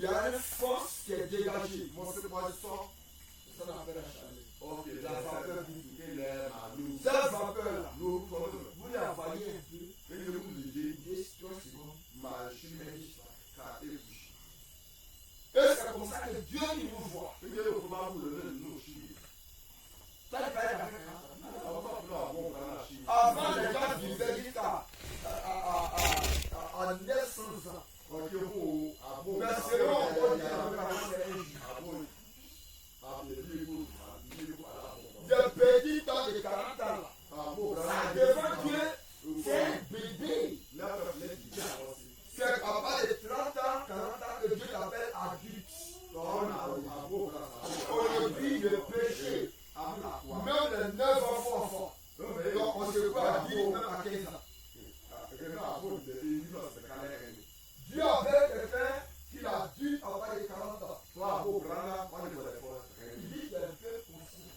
il y a une force qui est dégagée. Moi, c'est moi, je sors. Ça m'appelle la chaleur. Ok, la vapeur qui est cette vapeur-là, vous la voyez un peu. et je vous le dis, 10-3 secondes. machine car et bouche. Et c'est comme ça que Dieu nous voit. Et je vous parle pour le nom aussi. Ça, il va y avoir un avant, les gens vivaient jusqu'à 900 ans. Mais selon on dit de petits temps de 40 ans, là, devant Dieu, c'est un bébé. C'est à part de 30 ans, 40 ans que Dieu l'appelle adulte. Aujourd'hui, le péché, même les 9 enfants, donc on se croit à 10 même à 15 ans. Dieu avait quelqu'un qui a dû avoir les 40 ans. Il dit qu'il est un peu possible.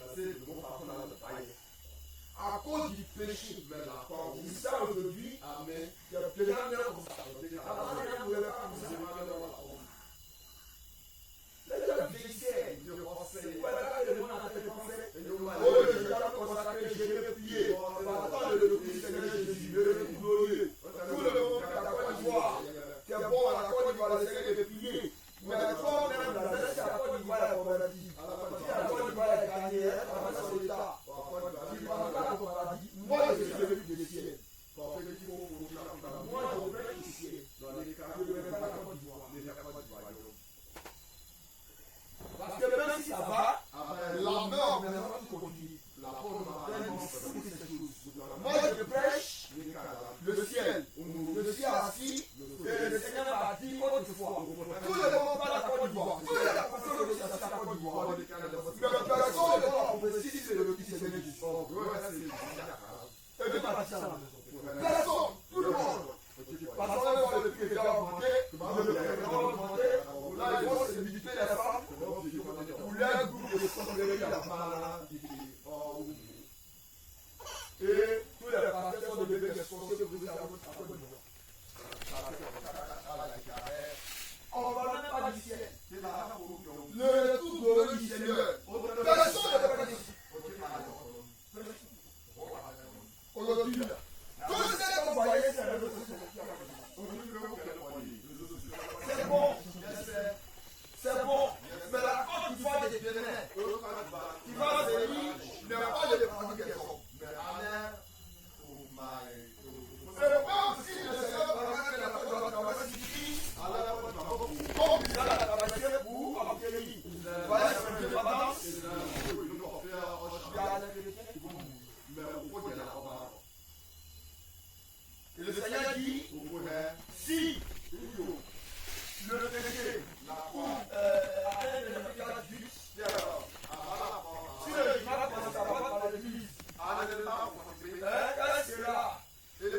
À cause du péché. C'est ça aujourd'hui. Amen. Il y a plein de gens comme ça. Avant, il ne voulait pas comme ça. Les gens vieillissaient. Voilà, le monde a fait penser. Oh, je vais consacrer, je vais prier. Attends, le Seigneur Jésus, le glorieux. Tout le monde à la Côte d'Ivoire. C'est bon, à la Côte d'Ivoire, le Seigneur est prié. Mais toi, même, la jeunesse à la Côte d'Ivoire, la paradis. Si la Côte d'Ivoire est gagnée, elle va son état. Tu ne vas pas la paradis. Moi, je suis venu de ciel. Moi, je veux ici. Je ne veux pas la Côte d'Ivoire. Parce que même si ça va, la mort maintenant continue. Moi je prêche le ciel. Je suis assis et le Seigneur m'a dit autrefois. Tout le monde parle à la Côte d'Ivoire. Tous les apôtres de la Côte d'Ivoire. Mais personne ne va prophétiser si c'est le petit Seigneur du sort. Et de ma ça à la maison. Personne, tout le monde. Parce que le prix est déjà augmenté, le prix est déjà augmenté. Là, ils vont se limiter les femmes. Pour leur groupe de responsabilité, la maladie. Et tous les pasteurs sont devenus responsables de la Côte d'Ivoire. On ne va même pas du ciel. Le retour glorieux du Seigneur. Personne ne va pas dire. Aujourd'hui, tout ce que vous voyez, c'est le c'est bon. C'est bon. Mais la Côte d'Ivoire est bien. Il va venir, il n'a pas de prendre des hommes. C'est pas si le Seigneur va mettre la Côte d'Ivoire dans la cité, comme il a la capacité pour accueillir. Voilà, c'est une dépendance. Et le Seigneur dit, si le péché atteint le cas du si le jugement commence à voir par l'église, quand sera le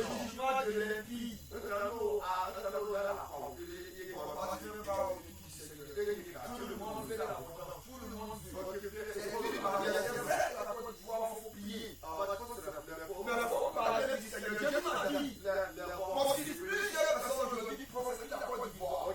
jugement de l'impie, tout le monde fait la conférence, tout le monde fait. C'est vrai, la Côte d'Ivoire, il faut prier. Mais il faut parler du Seigneur. Dieu m'a dit, plusieurs personnes aujourd'hui qui prophètent la Côte d'Ivoire.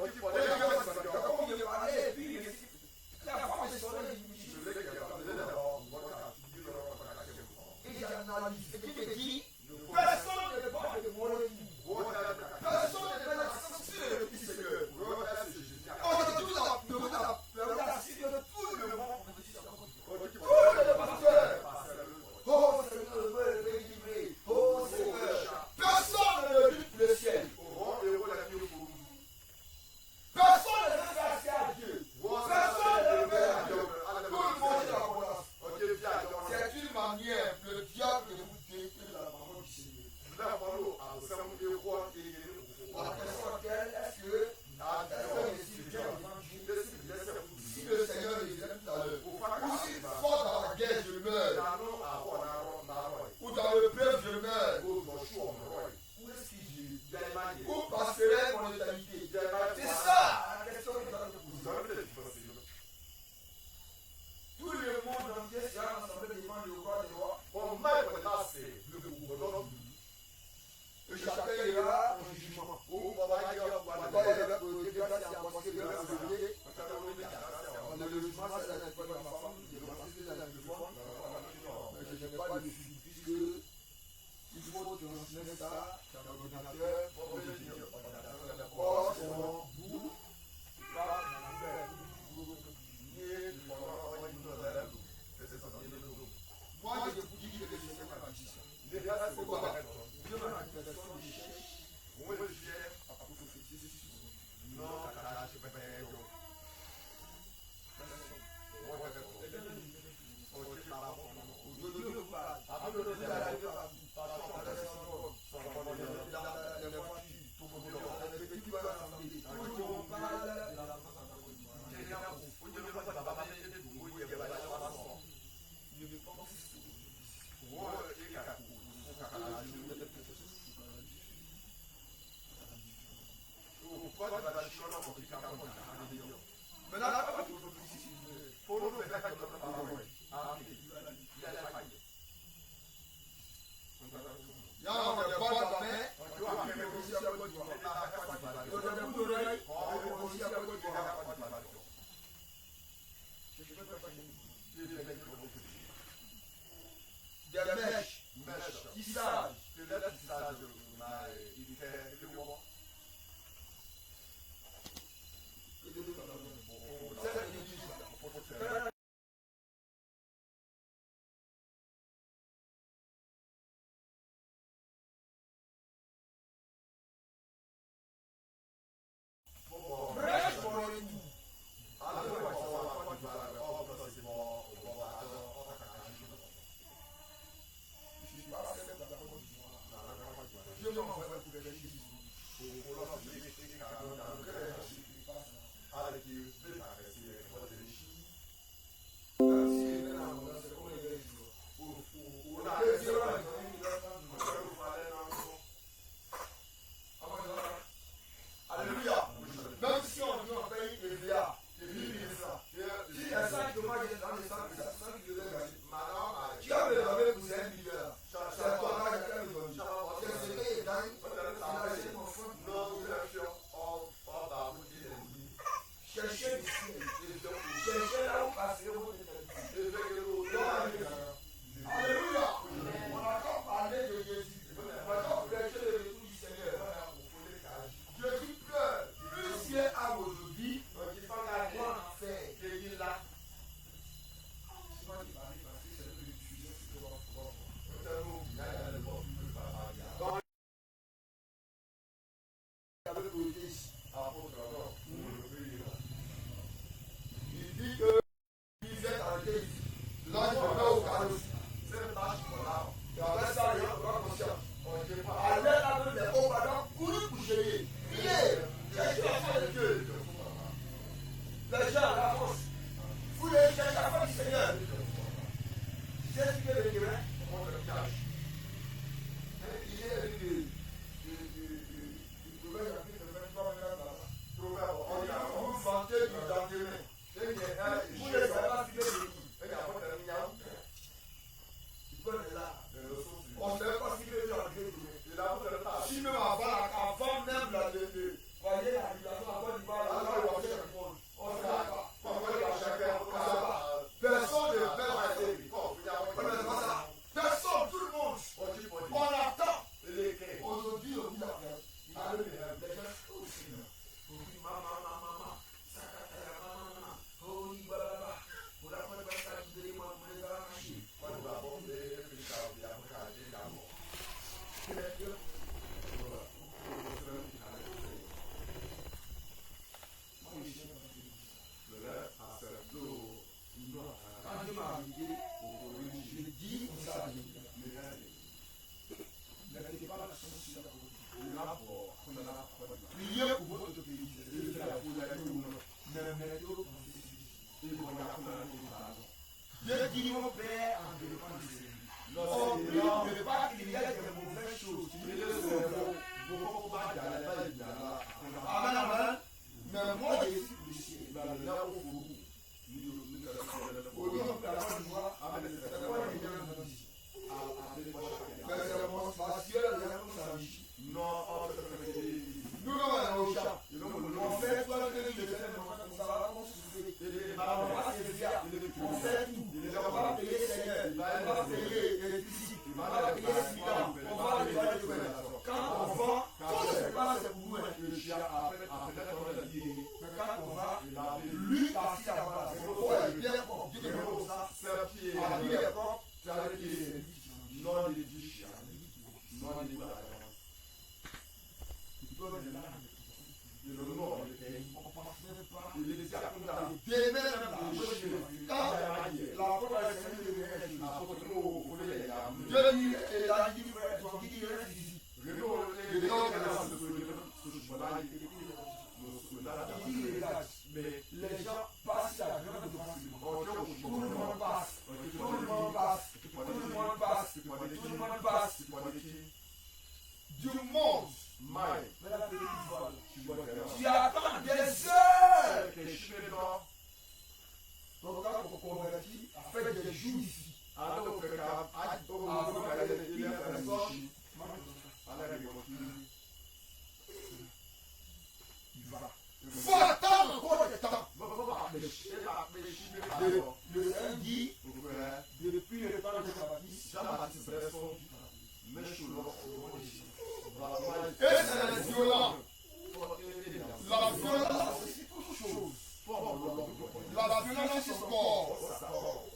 avance encore.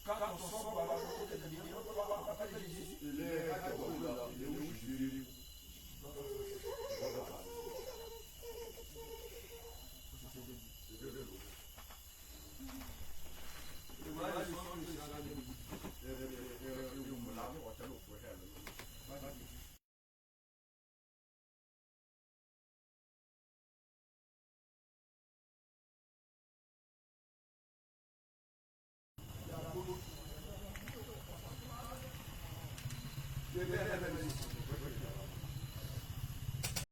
Quand on sort par la porte de Dieu, on va parler de Jésus. Il est là, il est où Jésus. Je vais